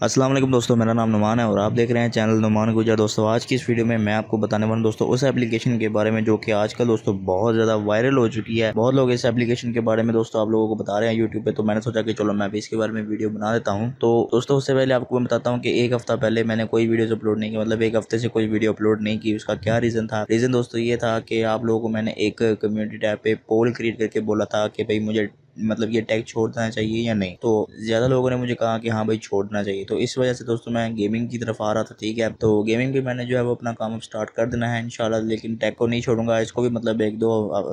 अस्सलाम वालेकुम दोस्तों, मेरा नाम नुमान है और आप देख रहे हैं चैनल नुमान गुजर। दोस्तों आज की इस वीडियो में मैं आपको बताने वाला हूं दोस्तों उस एप्लीकेशन के बारे में जो कि आजकल दोस्तों बहुत ज़्यादा वायरल हो चुकी है। बहुत लोग इस एप्लीकेशन के बारे में दोस्तों आप लोगों को बता रहे हैं यूट्यूब पे, तो मैंने सोचा कि चलो मैं भी इसके बारे में वीडियो बना देता हूँ। तो दोस्तों उससे पहले आपको मैं बताता हूँ कि एक हफ्ता पहले मैंने कोई वीडियोज़ अपलोड नहीं की, मतलब एक हफ्ते से कोई वीडियो अपलोड नहीं की। उसका क्या रीज़न था? रीज़न दोस्तों ये था कि आप लोगों को मैंने एक कम्युनिटी टैब पे पोल क्रिएट करके बोला था कि भाई मुझे मतलब ये टैग छोड़ देना चाहिए या नहीं। तो ज़्यादा लोगों ने मुझे कहा कि हाँ भाई छोड़ना चाहिए। तो इस वजह से दोस्तों मैं गेमिंग की तरफ आ रहा था, ठीक है। तो गेमिंग भी मैंने जो है वो अपना काम अब स्टार्ट कर देना है इंशाल्लाह, लेकिन टैग को नहीं छोड़ूंगा। इसको भी मतलब एक दो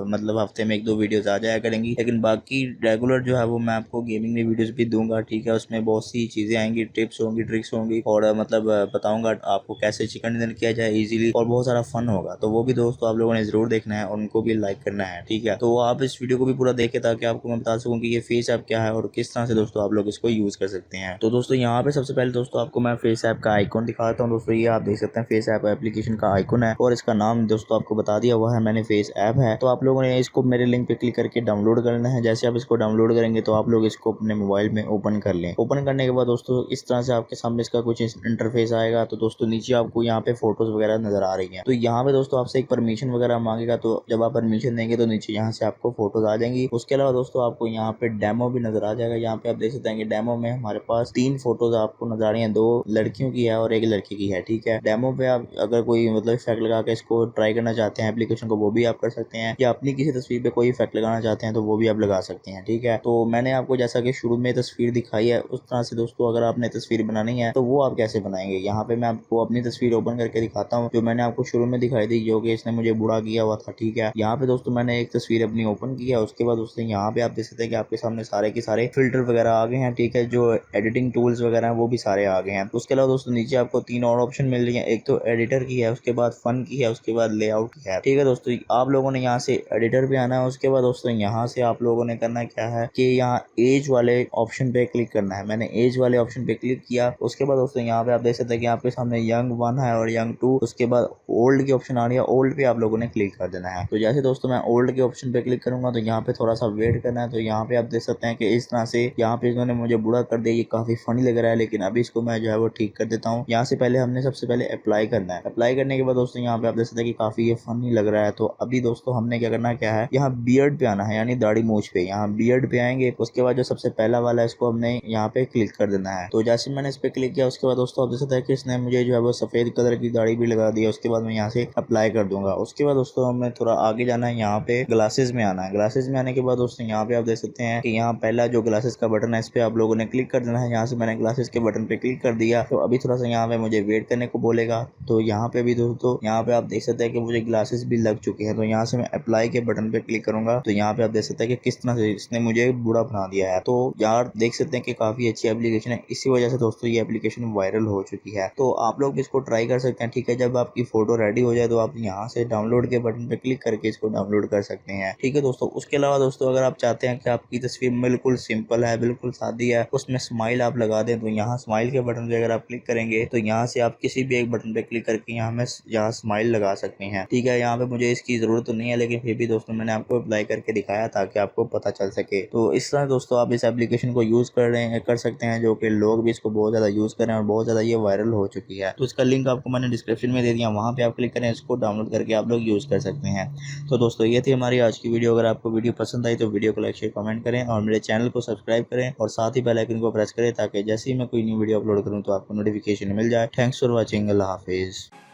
मतलब हफ्ते में एक दो वीडियोज़ आ जाया करेंगी, लेकिन बाकी रेगुलर जो है वो मैं आपको गेमिंग में वीडियोज़ भी दूंगा, ठीक है। उसमें बहुत सी चीज़ें आएंगी, टिप्स होंगी, ट्रिक्स होंगी और मतलब बताऊँगा आपको कैसे चिकन डिनर किया जाए ईजिली, और बहुत सारा फन होगा। तो वो भी दोस्तों आप लोगों ने ज़रूर देखना है और उनको भी लाइक करना है, ठीक है। तो आप इस वीडियो को भी पूरा देखें ताकि आपको मैं बता सकूँ कि ये फेस ऐप क्या है और किस तरह से दोस्तों आप लोग इसको यूज़ कर सकते हैं। तो दोस्तों यहाँ पे सबसे पहले दोस्तों आपको मैं फेस ऐप का आइकॉन दिखाता हूँ। दोस्तों ये आप देख सकते हैं फेस ऐप एप्लीकेशन का आइकॉन है और इसका नाम दोस्तों आपको बता दिया हुआ है मैंने, फेस ऐप है। तो आप लोगों ने इसको मेरे लिंक पे क्लिक करके डाउनलोड करना है। जैसे आप इसको डाउनलोड करेंगे तो आप लोग इसको अपने मोबाइल में ओपन कर लें। ओपन करने के बाद दोस्तों इस तरह से आपके सामने इसका कुछ इंटरफेस आएगा। तो दोस्तों नीचे आपको यहाँ पे फोटोज वगैरह नजर आ रही हैं। तो यहाँ पे दोस्तों आपसे एक परमिशन वगैरह मांगेगा, तो जब आप परमिशन देंगे तो नीचे यहाँ से आपको फोटोज आ जाएंगी। उसके अलावा दोस्तों आपको यहाँ पे डेमो भी नजर आ जाएगा। यहाँ पे आप देख सकते हैं कि डेमो में हमारे पास 3 फोटोज आपको नजर आ रही हैं, 2 लड़कियों की है और एक लड़के की है, ठीक है। डेमो पे आप अगर कोई मतलब इफेक्ट लगा के इसको ट्राई करना चाहते हैं एप्लीकेशन को, वो भी आप कर सकते हैं, या अपनी किसी तस्वीर पे कोई इफेक्ट लगाना चाहते हैं तो वो भी आप लगा सकते हैं, ठीक है। तो मैंने आपको जैसा कि शुरू में तस्वीर दिखाई है उस तरह से दोस्तों अगर आपने तस्वीर बनानी है तो वो आप कैसे बनाएंगे, यहाँ पे मैं आपको अपनी तस्वीर ओपन करके दिखाता हूँ जो मैंने आपको शुरू में दिखाई दी, जो कि इसने मुझे बूढ़ा किया हुआ था, ठीक है। यहाँ पे दोस्तों मैंने एक तस्वीर अपनी ओपन की है। उसके बाद दोस्तों यहाँ पे आप देख सकते हैं कि आपके सामने सारे के सारे फिल्टर वगैरह आ गए हैं, ठीक है। जो एडिटिंग टूल्स वगैरह हैं वो भी सारे आ गए हैं। उसके अलावा दोस्तों नीचे आपको 3 और ऑप्शन मिल रही हैं, एक तो एडिटर की है, उसके बाद फन की है, उसके बाद लेआउट की है, ठीक है। दोस्तों आप लोगों ने यहाँ से एडिटर पे आना है। उसके बाद दोस्तों यहाँ से आप लोगों ने करना क्या है कि यहाँ एज वाले ऑप्शन पे क्लिक करना है। मैंने एज वाले ऑप्शन पे क्लिक किया। उसके बाद दोस्तों यहाँ पे आप देख सकते हैं कि आपके सामने यंग 1 है और यंग 2, उसके बाद ओल्ड की ऑप्शन आ रही है। ओल्ड पे आप लोगों ने क्लिक कर देना है। तो जैसे दोस्तों मैं ओल्ड के ऑप्शन पे क्लिक करूंगा तो यहाँ पे थोड़ा सा वेट करना है। तो यहाँ पे आप देख सकते हैं कि इस तरह से यहाँ पे इन्होंने मुझे बुरा कर दिया, ये काफी फनी लग रहा है, लेकिन अभी इसको मैं जो है वो ठीक कर देता हूँ। यहाँ से पहले हमने सबसे पहले अप्लाई करना है। अप्लाई करने के बाद दोस्तों यहाँ पे आप देख सकते हैं कि काफी ये फनी लग रहा है। तो अभी दोस्तों हमने क्या करना क्या है, यहाँ बियर्ड पे आना है, यानी दाढ़ी मूछ पे। यहाँ बियर्ड पे आएंगे, उसके बाद जो सबसे पहला वाला है इसको हमने यहाँ पे क्लिक कर देना है। तो जैसे मैंने इस पे क्लिक किया उसके बाद दोस्तों आप देख सकते हैं कि इसने मुझे जो है वो सफेद कलर की दाढ़ी भी लगा दी है। उसके बाद मैं यहाँ से अप्लाई कर दूंगा। उसके बाद दोस्तों हमें थोड़ा आगे जाना है, यहाँ पे ग्लासेस में आना है। ग्लासेस में आने के बाद दोस्तों यहाँ पे आप देख सकते हैं कि यहाँ पहला जो ग्लासेस का बटन है इस पे आप लोगों ने क्लिक कर देना है। यहाँ से मैंने ग्लासेस के बटन पे क्लिक कर दिया। तो अभी थोड़ा सा यहाँ पे मुझे वेट करने को बोलेगा। तो यहाँ पे भी दोस्तों यहाँ पे आप देख सकते हैं कि मुझे ग्लासेस भी लग चुके हैं। तो यहाँ से मैं अप्लाई के बटन पे क्लिक करूंगा तो यहाँ पे आप देख सकते हैं कि किस तरह से इसने मुझे बूढ़ा बना दिया है। तो यार देख सकते हैं कि काफी अच्छी एप्लीकेशन है, इसी वजह से दोस्तों ये एप्लीकेशन वायरल हो चुकी है। तो आप लोग भी इसको ट्राई कर सकते हैं, ठीक है। जब आपकी फोटो रेडी हो जाए तो आप यहाँ से डाउनलोड के बटन पे क्लिक करके इसको डाउनलोड कर सकते हैं, ठीक है दोस्तों। उसके अलावा दोस्तों अगर आप चाहते हैं कि आपकी तस्वीर बिल्कुल सिंपल है, बिल्कुल सादी है, उसमें स्माइल आप लगा दें, तो यहाँ स्माइल के बटन पे अगर आप क्लिक करेंगे तो यहाँ से आप किसी भी एक बटन पे क्लिक करके यहाँ स्माइल लगा सकते हैं, ठीक है। यहाँ पे मुझे इसकी जरूरत तो नहीं है, लेकिन फिर भी दोस्तों मैंने आपको अप्लाई करके दिखाया ताकि आपको पता चल सके। तो इस तरह दोस्तों आप इस एप्लीकेशन को यूज कर सकते हैं, जो कि लोग भी इसको बहुत ज्यादा यूज कर रहे हैं और बहुत ज्यादा ये वायरल हो चुकी है। तो इसका लिंक आपको मैंने डिस्क्रिप्शन में दे दिया, वहाँ पे आप क्लिक करें, इसको डाउनलोड करके आप लोग यूज कर सकते हैं। तो दोस्तों ये थी हमारी आज की वीडियो। अगर आपको वीडियो पसंद आई तो वीडियो को लाइक शेयर कमेंट करें और मेरे चैनल को सब्सक्राइब करें और साथ ही बेल आइकन को प्रेस करें ताकि जैसे ही मैं कोई न्यू वीडियो अपलोड करूं तो आपको नोटिफिकेशन मिल जाए। Thanks for watching. Allah Hafiz.